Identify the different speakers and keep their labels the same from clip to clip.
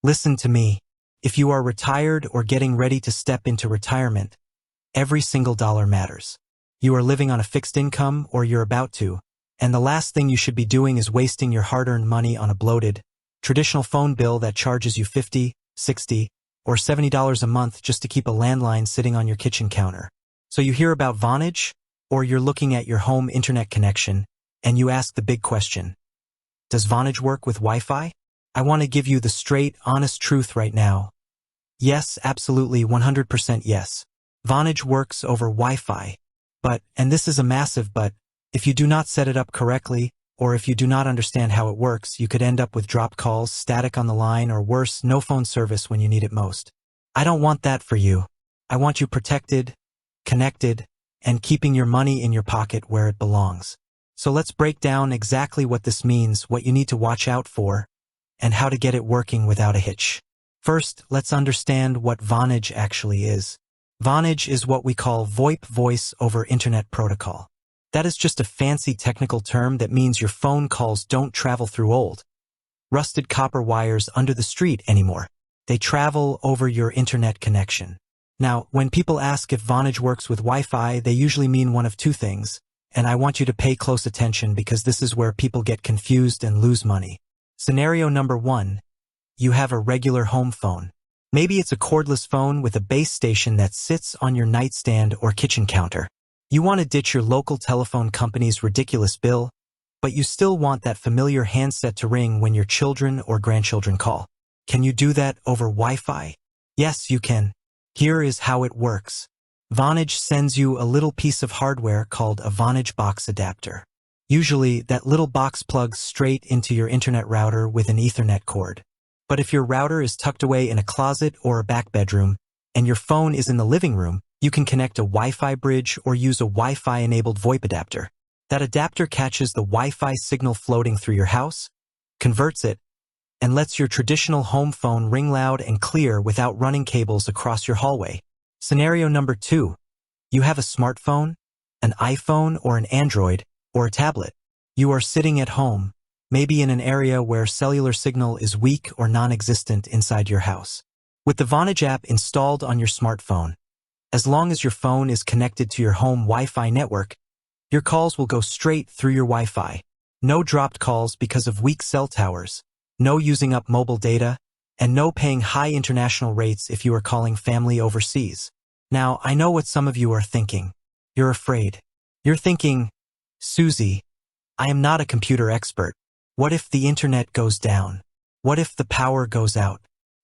Speaker 1: Listen to me. If you are retired or getting ready to step into retirement, every single dollar matters. You are living on a fixed income or you're about to, and the last thing you should be doing is wasting your hard-earned money on a bloated, traditional phone bill that charges you $50, $60, or $70 a month just to keep a landline sitting on your kitchen counter. So you hear about Vonage, or you're looking at your home internet connection, and you ask the big question, does Vonage work with Wi-Fi? I want to give you the straight, honest truth right now. Yes, absolutely, 100% yes. Vonage works over Wi-Fi. But, and this is a massive but, if you do not set it up correctly, or if you do not understand how it works, you could end up with dropped calls, static on the line, or worse, no phone service when you need it most. I don't want that for you. I want you protected, connected, and keeping your money in your pocket where it belongs. So let's break down exactly what this means, what you need to watch out for, and how to get it working without a hitch. First, let's understand what Vonage actually is. Vonage is what we call VoIP, Voice over Internet Protocol. That is just a fancy technical term that means your phone calls don't travel through old, rusted copper wires under the street anymore. They travel over your internet connection. Now, when people ask if Vonage works with Wi-Fi, they usually mean one of two things, and I want you to pay close attention because this is where people get confused and lose money. Scenario number 1, you have a regular home phone. Maybe it's a cordless phone with a base station that sits on your nightstand or kitchen counter. You want to ditch your local telephone company's ridiculous bill, but you still want that familiar handset to ring when your children or grandchildren call. Can you do that over Wi-Fi? Yes, you can. Here is how it works. Vonage sends you a little piece of hardware called a Vonage box adapter. Usually, that little box plugs straight into your internet router with an Ethernet cord. But if your router is tucked away in a closet or a back bedroom, and your phone is in the living room, you can connect a Wi-Fi bridge or use a Wi-Fi-enabled VoIP adapter. That adapter catches the Wi-Fi signal floating through your house, converts it, and lets your traditional home phone ring loud and clear without running cables across your hallway. Scenario number 2. You have a smartphone, an iPhone or an Android, or a tablet. You are sitting at home, maybe in an area where cellular signal is weak or non-existent inside your house. With the Vonage app installed on your smartphone, as long as your phone is connected to your home Wi-Fi network, your calls will go straight through your Wi-Fi. No dropped calls because of weak cell towers, no using up mobile data, and no paying high international rates if you are calling family overseas. Now, I know what some of you are thinking. You're afraid. You're thinking, Susie, I am not a computer expert. What if the internet goes down? What if the power goes out?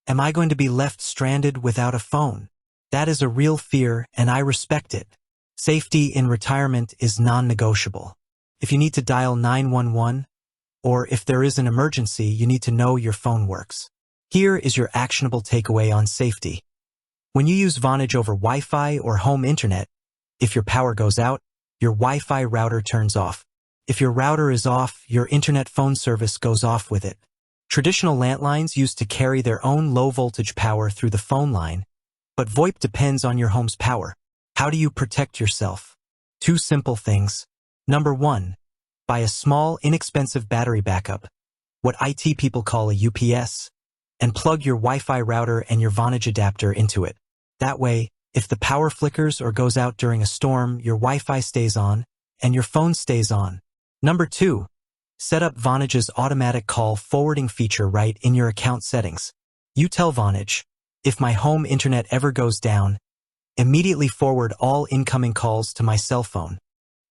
Speaker 1: Am I going to be left stranded without a phone? That is a real fear, and I respect it. Safety in retirement is non-negotiable. If you need to dial 911, or if there is an emergency, you need to know your phone works. Here is your actionable takeaway on safety. When you use Vonage over Wi-Fi or home internet, if your power goes out, your Wi-Fi router turns off. If your router is off, your internet phone service goes off with it. Traditional landlines used to carry their own low-voltage power through the phone line, but VoIP depends on your home's power. How do you protect yourself? 2 simple things. Number 1, buy a small, inexpensive battery backup, what IT people call a UPS, and plug your Wi-Fi router and your Vonage adapter into it. That way, if the power flickers or goes out during a storm, your Wi-Fi stays on, and your phone stays on. Number 2, set up Vonage's automatic call forwarding feature right in your account settings. You tell Vonage, if my home internet ever goes down, immediately forward all incoming calls to my cell phone.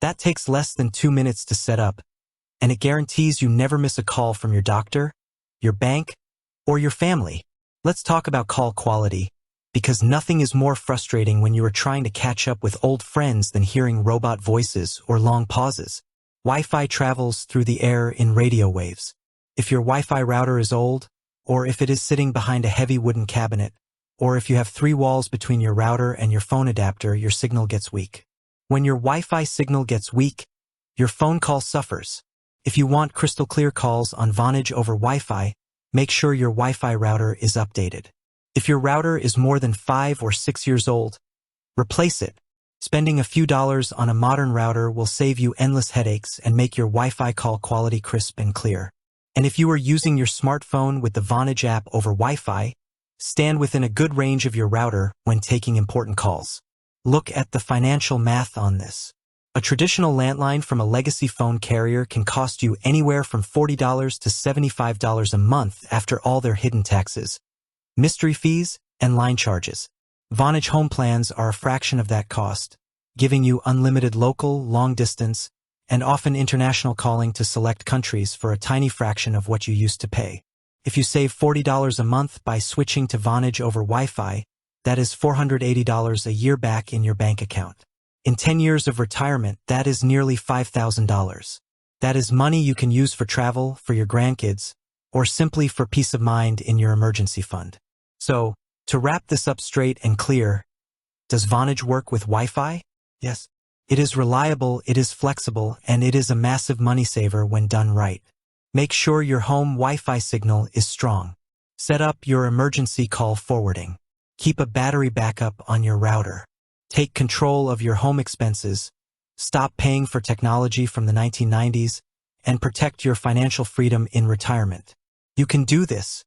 Speaker 1: That takes less than 2 minutes to set up, and it guarantees you never miss a call from your doctor, your bank, or your family. Let's talk about call quality, because nothing is more frustrating when you are trying to catch up with old friends than hearing robot voices or long pauses. Wi-Fi travels through the air in radio waves. If your Wi-Fi router is old, or if it is sitting behind a heavy wooden cabinet, or if you have 3 walls between your router and your phone adapter, your signal gets weak. When your Wi-Fi signal gets weak, your phone call suffers. If you want crystal clear calls on Vonage over Wi-Fi, make sure your Wi-Fi router is updated. If your router is more than 5 or 6 years old, replace it. Spending a few dollars on a modern router will save you endless headaches and make your Wi-Fi call quality crisp and clear. And if you are using your smartphone with the Vonage app over Wi-Fi, stand within a good range of your router when taking important calls. Look at the financial math on this. A traditional landline from a legacy phone carrier can cost you anywhere from $40 to $75 a month after all their hidden taxes, mystery fees, and line charges. Vonage home plans are a fraction of that cost, giving you unlimited local, long-distance, and often international calling to select countries for a tiny fraction of what you used to pay. If you save $40 a month by switching to Vonage over Wi-Fi, that is $480 a year back in your bank account. In 10 years of retirement, that is nearly $5,000. That is money you can use for travel, for your grandkids, or simply for peace of mind in your emergency fund. So, to wrap this up straight and clear, does Vonage work with Wi-Fi? Yes. It is reliable, it is flexible, and it is a massive money saver when done right. Make sure your home Wi-Fi signal is strong. Set up your emergency call forwarding. Keep a battery backup on your router. Take control of your home expenses. Stop paying for technology from the 1990s, and protect your financial freedom in retirement. You can do this.